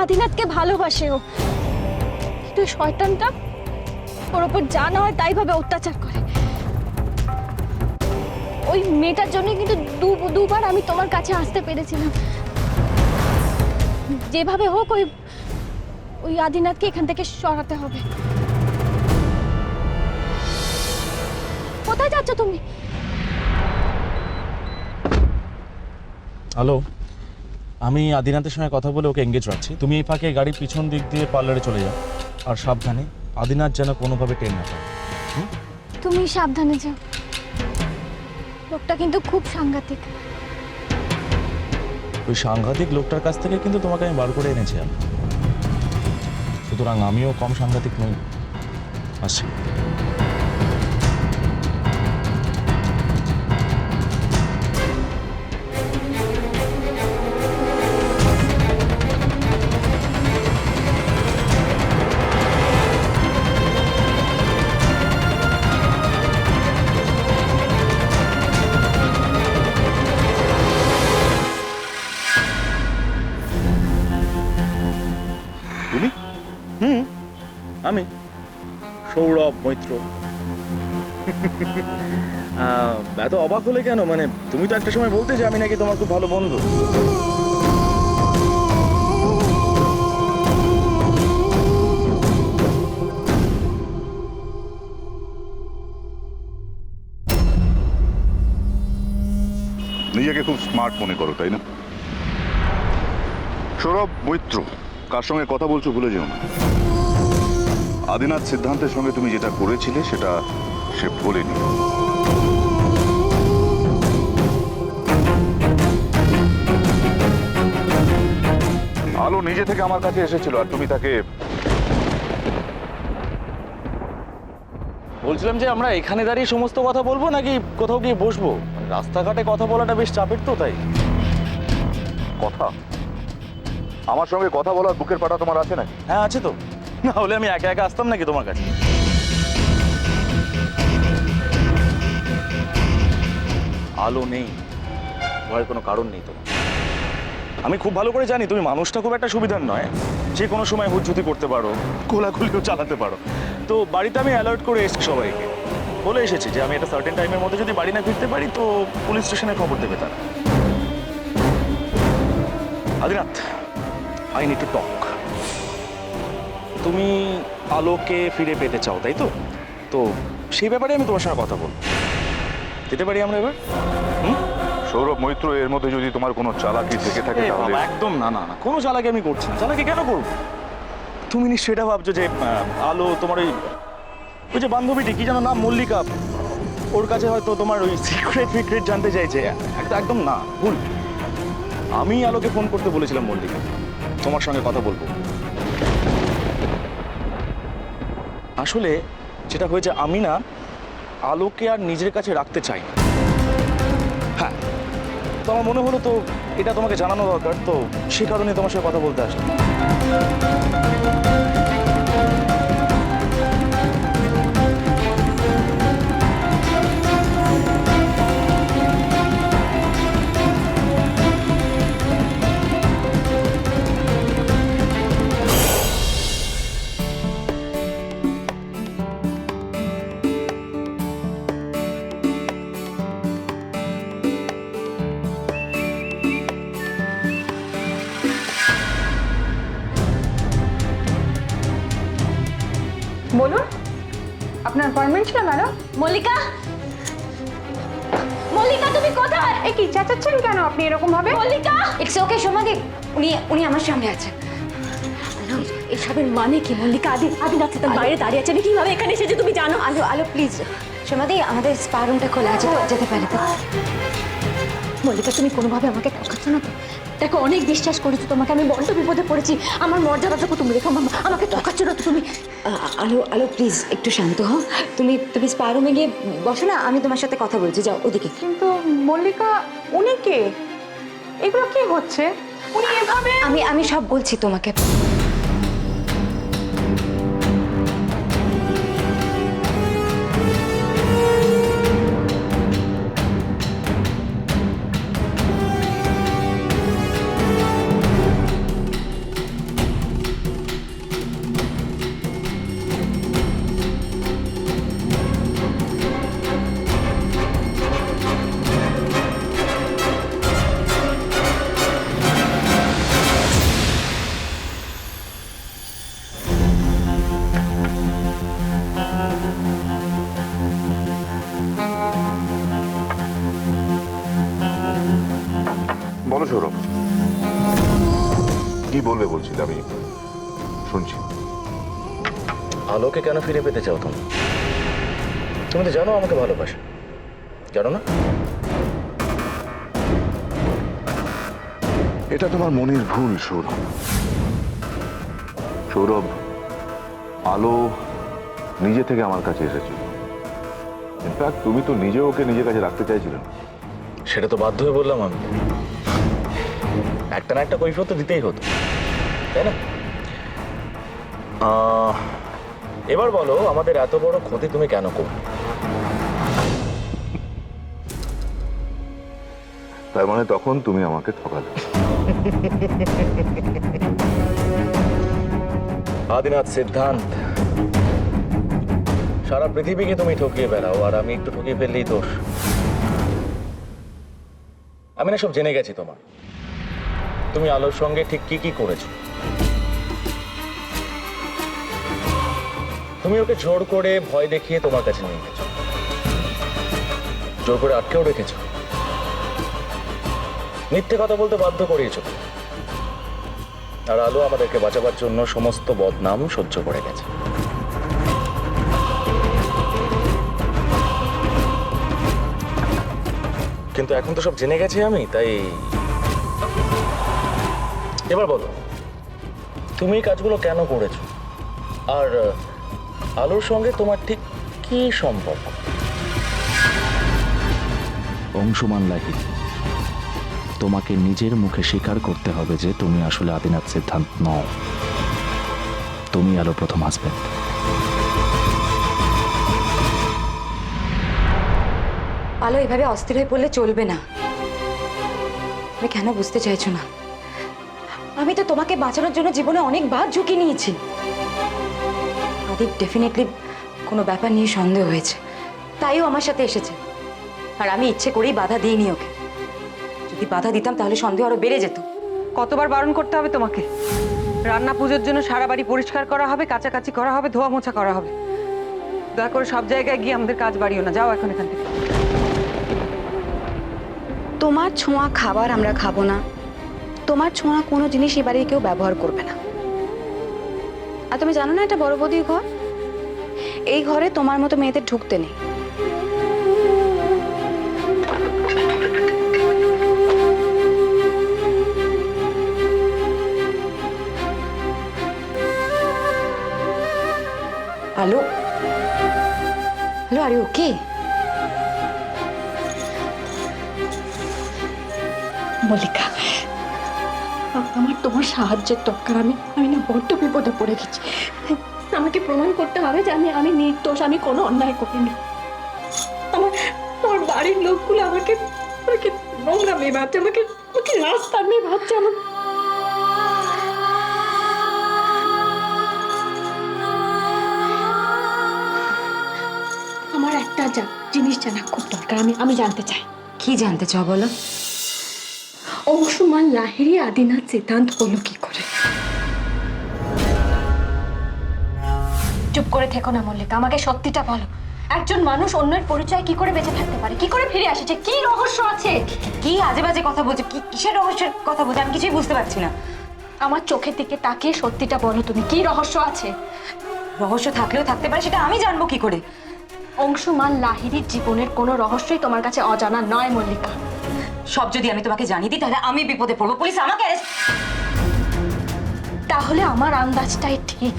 আদিনাথকে ভালোবাসে ও, কিন্তু শয়তানটা ওর ওপর যা না হয় তাই ভাবে অত্যাচার করে। ওই মেয়েটার জন্য কিন্তু দুবার আমি তোমার কাছে আসতে পেরেছিলাম। যেভাবে হোক ওই আদিনাথকে এখান থেকে সরাতে হবে। কোথায় যাচ্ছ তুমি? হ্যালো, আমি আদিনাথের সঙ্গে কথা বলে ওকে এঙ্গেজ রাখছি। তুমি এই ফাঁকে গাড়ির পিছন দিক দিয়ে পার্লারে চলে যাও, আর সাবধানে, আদিনাথ যেন কোনোভাবে টের না পায়। তুমি সাবধানে যাও, লোকটা কিন্তু খুব সাংঘাতিক। ওই সাংঘাতিক লোকটার কাছ থেকে কিন্তু তোমাকে আমি বার করে এনেছি, সুতরাং আমিও কম সাংঘাতিক নই। আসছি। তুমি? আমি সৌরভ মৈত্র। এত অবাক হলে কেন? মানে তুমি তো একটা সময় বলতে যে আমি নাকি তোমার খুব ভালো বন্ধু। নিজেকে খুব স্মার্ট মনে করো, তাই না? সৌরভ মৈত্র, কার সঙ্গে কথা বলছো ভুলে যেও না। আদিনাথ সিদ্ধান্তের সঙ্গে তুমি যেটা করেছিলে সেটা সে ভোলেনি। আলো নিজে থেকে আমার কাছে এসেছিল, আর তুমি তাকে বলছিলাম যে আমরা এখানে দাঁড়িয়ে সমস্ত কথা বলবো নাকি কোথাও গিয়ে বসবো? রাস্তাঘাটে কথা বলাটা বেশ চাপের, তো তাই। কথা, আমার সঙ্গে কথা বলার বুকের পাটা তোমার আছে নাকি? হ্যাঁ আছে তো, না হলে আমি একা একা আসতাম নাকি তোমার কাছে? আলো নেই, ভয়ের কোনো কারণ নেই তোমার। আমি খুব ভালো করে জানি তুমি মানুষটা খুব একটা সুবিধার নয়, যে কোনো সময় হুজ্জুতি করতে পারো, কোলাকুলিও চালাতে পারো। তো বাড়িতে আমি অ্যালার্ট করে এসেছি সবাইকে, বলে এসেছি যে আমি একটা সার্টেন টাইমের মধ্যে যদি বাড়ি না ফিরতে পারি তো পুলিশ স্টেশনে খবর দেবে তারা। Adinath, I need to talk. তুমি আলোকে ফিরে পেতে চাও, তাই তো? তো সেই ব্যাপারে আমি তোমার সঙ্গে কথা বলবো। যেতে পারি আমরা এবার? সৌরভ মৈত্র, এর মধ্যে যদি তোমার কোনো চালাকি থেকে থাকে তাহলে একদম না না না, কোনো চালাকি আমি করছি না। চালাকি কেন করবো? তুমি নিশ্চয়ই এটা ভাবছো যে আলো তোমার ওই যে বান্ধবীটি, কি যেন নাম, মল্লিকা, ওর কাছে হয়তো তোমার ওই সিক্রেট জানতে চাইছে। একদম না, ভুল। আমি আলোকে ফোন করতে বলেছিলাম মল্লিকা, তোমার সঙ্গে কথা বলবো। আসলে যেটা হয়েছে, আমি না আলোকে আর নিজের কাছে রাখতে চাই না। হ্যাঁ, তো আমার মনে হলো তো এটা তোমাকে জানানো দরকার, তো সে কারণে তোমার সাথে কথা বলতে আসলাম। বলুন, আপনার অ্যাপয়েন্টমেন্ট ছিল ম্যাডাম? মল্লিকা, মল্লিকা তুমি কোথায়? এই কি চেঁচাচ্ছেন কেন আপনি এরকম ভাবে? মল্লিকা, ইটস ওকে সমাধি, উনি আমার সামনে আছেন। এসবের মানে কি মল্লিকা? আদিনাথ তার বাইরে দাঁড়িয়ে আছে, আমি কিভাবে এখানে এসেছি তুমি জানো? আলো প্লিজ, সমাধি আমাদের স্পা রুমটা খোলা আছে, যেতে পারে তো? মল্লিকা, তুমি কোনোভাবে আমাকে ঠকাচ্ছ না তো? দেখো, অনেক বিশ্বাস করেছো তোমাকে, আমি বড্ড বিপদে পড়েছি। আমার মর্যাদাটুকু তুমি রেখো, আমাকে ঠকাচ্ছ না তো তুমি? আলো প্লিজ একটু শান্ত হও। তুমি স্পা রুমে গিয়ে বসো না, আমি তোমার সাথে কথা বলছি, যাও ওদিকে। কিন্তু মল্লিকা, উনি কে? এগুলো কি হচ্ছে? উনি এভাবে... আমি সব বলছি তোমাকে। বলছিলে, আমি শুনছি। আলোকে কেন ফিরে পেতে চাও তুমি? তুমি তো জানো আমাকে ভালোবাসে, জানো না? এটা তোমার মনের ভুল সৌরভ। সৌরভ, আলো নিজে থেকে আমার কাছে এসেছিল। ইনফ্যাক্ট তুমি তো নিজে ওকে নিজের কাছে রাখতে চাইছিলে না। সেটা তো বাধ্য হয়ে বললাম আমি। একটা না একটা কৈফিয়ত তো দিতেই হতো, তাই না? এবার বলো, আমাদের এত বড় ক্ষতি তুমি কেন করবে? তার মানে তখন তুমি আমাকে ঠকালে। আদিনাথ সিদ্ধান্ত, সারা পৃথিবীকে তুমি ঠকিয়ে বেড়াও, আর আমি একটু ঠকিয়ে ফেললেই দোষ। আমি না সব জেনে গেছি তোমার। তুমি আলোর সঙ্গে ঠিক কি কি করেছো। তুমি ওকে জোর করে ভয় দেখিয়ে তোমার কাছে নিয়ে গেছো, জোর করে আটকেও রেখেছো, মিথ্যে কথা বলতে বাধ্য করিয়েছো। আর আলো আমাদেরকে বাঁচাবার জন্য সমস্ত বদনাম সহ্য করে গেছে। কিন্তু এখন তো সব জেনে গেছি আমি, তাই এবার বলো, তুমি এই কাজগুলো কেন করেছো? আর আলোর সঙ্গে তোমার ঠিক কি সম্পর্ক? অংশুমান লাহিড়ী, তোমাকে নিজের মুখে স্বীকার করতে হবে যে তুমি আসলে আদিনাথ সিদ্ধান্ত নও। তুমি আলো প্রথম হাজবেন্ড। আলো এভাবে অস্থির হয়ে পড়লে চলবে না। তুমি কেন বুঝতে চাইছো না? আমি তো তোমাকে বাঁচানোর জন্য জীবনে অনেকবার ঝুঁকি নিয়েছি। আদির ডেফিনেটলি কোনো ব্যাপার নিয়ে সন্দেহ হয়েছে, তাইও আমার সাথে এসেছে। আর আমি ইচ্ছে করেই বাধা দিইনি ওকে। যদি বাধা দিতাম তাহলে সন্দেহ আরো বেড়ে যেত। কতবার বারণ করতে হবে তোমাকে? রান্না পুজোর জন্য সারা বাড়ি পরিষ্কার করা হবে, কাচাকাচি করা হবে, ধোয়া মোছা করা হবে। দয়া করে সব জায়গায় গিয়ে আমাদের কাজ বাড়িও না। যাও এখন এখান থেকে। তোমার ছোঁয়া খাবার আমরা খাবো না, তোমার ছোঁয়া কোনো জিনিস এবারে কেউ ব্যবহার করবে না। আর তুমি জানো না এটা বড় বৌদির ঘর? এই ঘরে তোমার মতো মেয়েদের ঢুকতে নেই। আলো, hello, are you okay? Mallika, আমার তোমার সাহায্যের দরকার। আমি না বড্ড বিপদে পড়ে গেছি। আমাকে প্রমাণ করতে হবে যে আমি নির্দোষ, আমি কোনো অন্যায় করিনি। আমার বাড়ির লোকগুলো আমাকে নোংরা মেয়ে ভাবছে, আমাকে রাস্তার মেয়ে ভাবছে। আমার একটা জিনিস জানা খুব দরকার। আমি জানতে চাই। কি জানতে চাও বলো? অংশুমান লাহিড়ী আদিনাথ সিদ্ধান্ত হলো কি করে? চুপ করে থেকো না মল্লিকা, আমাকে সত্যিটা বলো। একজন মানুষ অন্যের পরিচয় কি করে বেঁচে থাকতে পারে? কি করে ফিরে আসছে? কি রহস্য আছে? কি আজে বাজে কথা বলছো? কিসের রহস্যের কথা বলছো? আমি কিছুই বুঝতে পারছি না। আমার চোখের দিকে তাকিয়ে সত্যিটা বলো, তুমি কি রহস্য আছে? রহস্য থাকলেও থাকতে পারে, সেটা আমি জানবো কি করে? অংশুমান লাহিড়ীর জীবনের কোনো রহস্যই তোমার কাছে অজানা নয় মল্লিকা। সব যদি আমি তোমাকে জানিয়ে দিই তাহলে আমি বিপদে পড়বো, পুলিশ আমাকে তাহলে আমার আন্দাজটাই ঠিক।